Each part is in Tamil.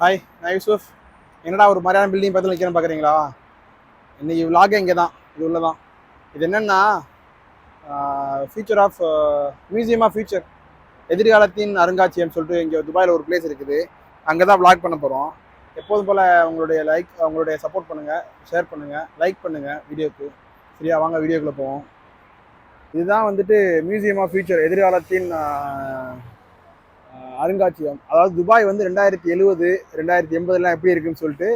ஹாய், நான் யூசுஃப். என்னடா ஒரு மாதிரியான பில்டிங் பார்த்து நிற்கிறேன் பார்க்குறீங்களா? இன்னைக்கு விலாக இங்கே தான், இது உள்ள தான். இது என்னென்னா future of museum of future, எதிர்காலத்தின் அருங்காட்சியகம் சொல்லிட்டு இங்கே துபாயில் ஒரு பிளேஸ் இருக்குது. அங்கே தான் விளாக் பண்ண போகிறோம். எப்போதும் போல் உங்களுடைய சப்போர்ட் பண்ணுங்கள், ஷேர் பண்ணுங்கள், லைக் பண்ணுங்கள் வீடியோக்கு. சரியா, வாங்க வீடியோக்குள்ளே போவோம். இதுதான் வந்துட்டு மியூசியம் ஆஃப் ஃபியூச்சர், எதிர்காலத்தின் அருங்காட்சியகம். அதாவது துபாய் வந்து 2070 2080 எப்படி இருக்குன்னு சொல்லிட்டு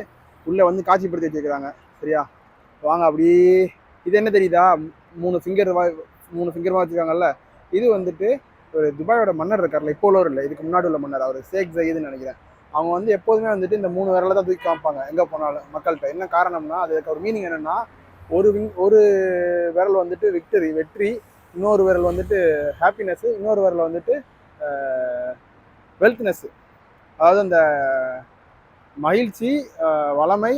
உள்ளே வந்து காட்சிப்படுத்தி வச்சுருக்கிறாங்க. சரியா, வாங்க. அப்படி இது என்ன தெரியுதா? மூணு ஃபிங்கர் வச்சுருக்காங்கல்ல. இது வந்துட்டு ஒரு துபாயோட மன்னர் இருக்கார்ல, இப்போ உள்ளவர் இல்லை, இதுக்கு முன்னாடி உள்ள மன்னர், அவர் ஷேக் ஜயீதுன்னு நினைக்கிறேன். அவங்க வந்து எப்போதுமே வந்துட்டு இந்த 3 விரலை தான் தூக்கி காமிப்பாங்க எங்கே போனாலும் மக்கள்கிட்ட. என்ன காரணம்னா, அதுக்கு ஒரு மீனிங் என்னென்னா, ஒரு விரல் வந்துட்டு வெற்றி, இன்னொரு விரல் வந்துட்டு ஹாப்பினஸ்ஸு, இன்னொரு விரல் வந்துட்டு வெல்த்னஸ்ஸு. அதாவது அந்த மகிழ்ச்சி, வளமை,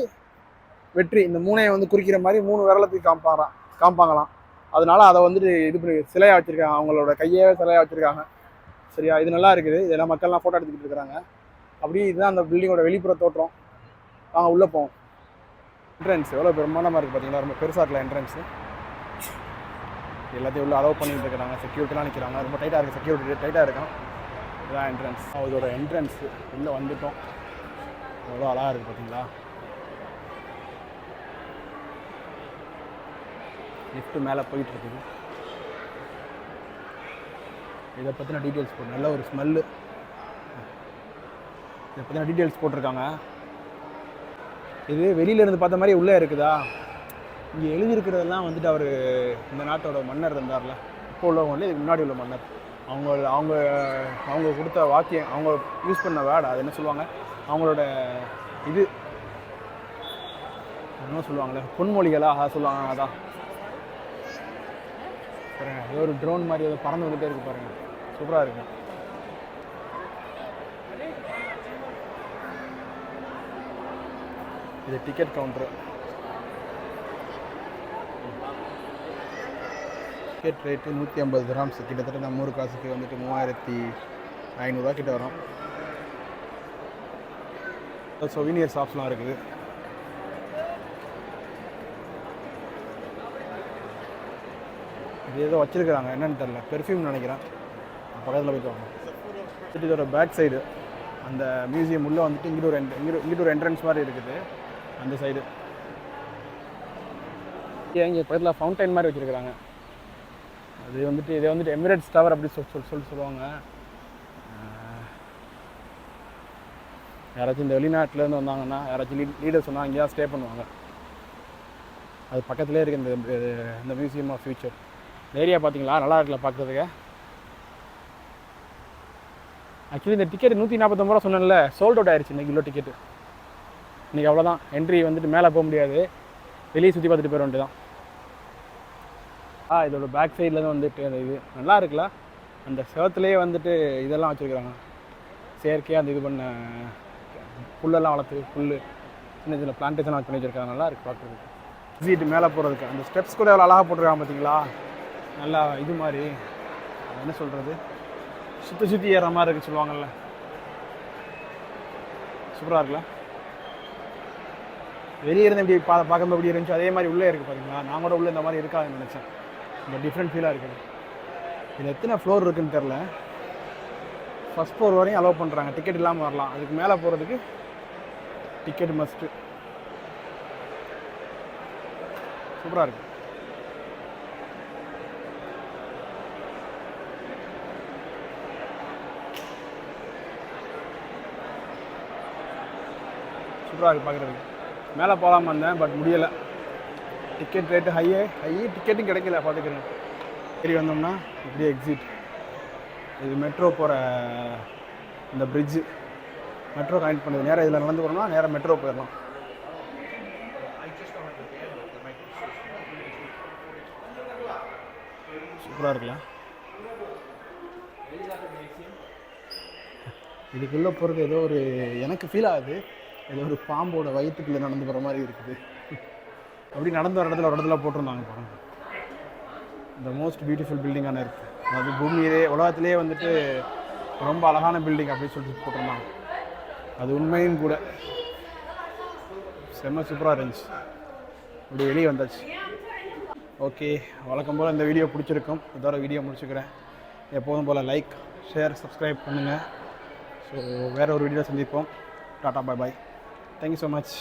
வெற்றி, இந்த மூணையை வந்து குறிக்கிற மாதிரி 3 விரலத்துக்கு காமிப்பாங்களாம். அதனால அதை வந்துட்டு இது பண்ணி சிலையாக வச்சுருக்காங்க, அவங்களோட கையே சிலையாக வச்சுருக்காங்க. சரியா, இது நல்லா இருக்குது. இதெல்லாம் மக்கள்லாம் ஃபோட்டோ எடுத்துக்கிட்டு இருக்கிறாங்க. அப்படி இதுதான் அந்த பில்டிங்கோட வெளிப்புற தோற்றம். வாங்க உள்ளே போவோம். என்ட்ரன்ஸ் எவ்வளோ பிரம்மாண்டமாக இருக்குது பார்த்தீங்களா? ரொம்ப பெருசாக இருக்கல என்ட்ரன்ஸு. எல்லாத்தையும் உள்ள அலோவ் பண்ணிட்டு இருக்கிறாங்க. செக்யூரிட்டிலாம் நிற்கிறாங்க. ரொம்ப டைட்டாக இருக்குது, செக்யூரிட்டி டைட்டாக இருக்கும். இதுதான் என்ட்ரன்ஸ். இதோட என்ட்ரன்ஸு உள்ளே வந்துட்டோம். எவ்வளோ அழகாக இருக்குது பார்த்தீங்களா? லிஃப்ட்டு மேலே போயிட்டுருக்குது. இதை பற்றின டீட்டெயில்ஸ் போட்டு, நல்ல ஒரு ஸ்மெல்லு. இதை பற்றின டீட்டெயில்ஸ் போட்டிருக்காங்க. இது வெளியிலேருந்து பார்த்த மாதிரி உள்ளே இருக்குதா? இங்கே எழுதியிருக்கிறதெல்லாம் வந்துட்டு அவர் இந்த நாட்டோட மன்னர் இருந்தார்ல, இப்போ உள்ளவங்க இல்லை, இதுக்கு முன்னாடி உள்ள மன்னர். அவங்க கொடுத்த வாக்கியம், அவங்க யூஸ் பண்ண வேர்டு, அது என்ன சொல்லுவாங்க, அவங்களோட இது என்ன சொல்லுவாங்களே, பொன்மொழிகளாக அதை சொல்லுவாங்க. அதான் பாருங்க, ஏதோ ஒரு ட்ரோன் மாதிரி ஏதோ பறந்து வந்துட்டே இருக்கு பாருங்க, சூப்பராக இருக்கு. இது ticket Gounder. Ticket rate 150 dirhams, கிட்டத்தட்ட நம்ம ஊர் காசுக்கு வந்துட்டு 3500 கிட்ட வரும். சொவினியர் ஷாப்ஸ்லாம் இருக்குது. இது ஏதோ வச்சுருக்கிறாங்க, என்னென்னு தெரில, பெர்ஃப்யூம் நினைக்கிறேன். பக்கத்தில் போய்ட்டு வாங்க. இதோட பேக் சைடு அந்த மியூசியம் உள்ளே வந்துட்டு இங்கிட்ட ஒரு என்ட்ரன்ஸ் மாதிரி இருக்குது. அந்த சைடு இங்கே பக்கத்தில் ஃபவுண்டைன் மாதிரி வச்சுருக்கிறாங்க. அது வந்துட்டு இதை வந்துட்டு எமிரேட்ஸ் டவர் அப்படி சொல்லுவாங்க. யாராச்சும் இந்த வெளிநாட்டிலேருந்து வந்தாங்கன்னா, யாராச்சும் லீடர்ஸ் சொன்னால் இங்கே தான் ஸ்டே பண்ணுவாங்க. அது பக்கத்துலேயே இருக்குது இந்த மியூசியம் ஆஃப் ஃபியூச்சர். இந்த ஏரியா பார்த்தீங்களா, நல்லா இருக்குல்ல பார்க்குறதுக்கு. ஆக்சுவலி இந்த டிக்கெட் 149 ரூபா சொன்னேன்ல, சோல்ட் அவுட் ஆயிடுச்சு இன்றைக்கி. கிலோ டிக்கெட்டு இன்றைக்கி அவ்வளோதான். என்ட்ரி வந்துட்டு மேலே போக முடியாது, வெளியே சுற்றி பார்த்துட்டு போயிட வேண்டியதான். இதோட பேக் சைட்லேருந்து வந்துட்டு அந்த இது நல்லா இருக்குல்ல, அந்த செவத்துலேயே வந்துட்டு இதெல்லாம் வச்சுருக்குறாங்க. செயற்கையாக அந்த இது பண்ண புல்லெல்லாம் வளர்த்து, சின்ன சின்ன பிளான்டேஷன் பண்ணி வச்சுருக்காங்க. நல்லா இருக்குது பார்க்குறதுக்கு. சீட்டு மேலே போகிறதுக்கு அந்த ஸ்டெப்ஸ் கூட எவ்வளோ அழகாக போட்டிருக்காங்க பார்த்தீங்களா? நல்லா இது மாதிரி என்ன சொல்கிறது, சுற்றி ஏறுற மாதிரி இருக்குது சொல்லுவாங்கள்ல, சூப்பராக இருக்குல்ல. வெளியே இருந்து எப்படி பார்க்கும்போது எப்படி இருந்துச்சு, அதே மாதிரி உள்ளே இருக்குது பார்த்தீங்களா? நான் கூட உள்ளே இந்த மாதிரி இருக்காதுன்னு நினச்சேன். இந்த டிஃப்ரெண்ட் ஃபீலாக இருக்குது. இது எத்தனை ஃப்ளோர் இருக்குதுன்னு தெரில. ஃபஸ்ட் ஃப்ளோர் வரையும் அலோவ் பண்ணுறாங்க, டிக்கெட் இல்லாமல் வரலாம். அதுக்கு மேலே போகிறதுக்கு டிக்கெட் மஸ்ட்டு. சூப்பராக இருக்குது. சூப்பராக இருக்குது பார்க்குறதுக்கு. மேலே போகலாமா இருந்தேன், பட் முடியலை. டிக்கெட் ரேட்டு ஹை, டிக்கெட்டும் கிடைக்கல. பார்த்துக்கிறேன். சரி, வந்தோம்னா இப்படியே எக்ஸிட். இது மெட்ரோ போகிற இந்த பிரிட்ஜு, மெட்ரோ கனெக்ட் பண்ணுது. நேராக இதில் நடந்து போகிறோம்னா நேராக மெட்ரோ போயிடலாம். சூப்பராக இருக்குல்ல. இதுக்குள்ளே போகிறது ஏதோ ஒரு எனக்கு ஃபீல் ஆகுது, ஏதோ ஒரு பாம்போட வயிற்றுக்குள்ளே நடந்து போகிற மாதிரி இருக்குது. அப்படி நடந்து வர இடத்துல ஒரு இடத்துல போட்டிருந்தாங்க பாருங்கள், the most beautiful building on earth. அதாவது பூமியிலே உலகத்திலே வந்துட்டு ரொம்ப அழகான பில்டிங் அப்படின்னு சொல்லிட்டு போட்டிருந்தாங்க. அது உண்மையும் கூட. செம்ம சூப்பராக இருந்துச்சு. அப்படி வெளியே வந்தாச்சு. ஓகே, வழக்கம் போல் இந்த வீடியோ பிடிச்சிருக்கும். இதோட வீடியோ முடிச்சுக்கிறேன். எப்போதும் போல் லைக், ஷேர், சப்ஸ்கிரைப் பண்ணுங்கள். ஸோ வேறு ஒரு வீடியோ சந்திப்போம். டாட்டா, bye bye. Thank you so much.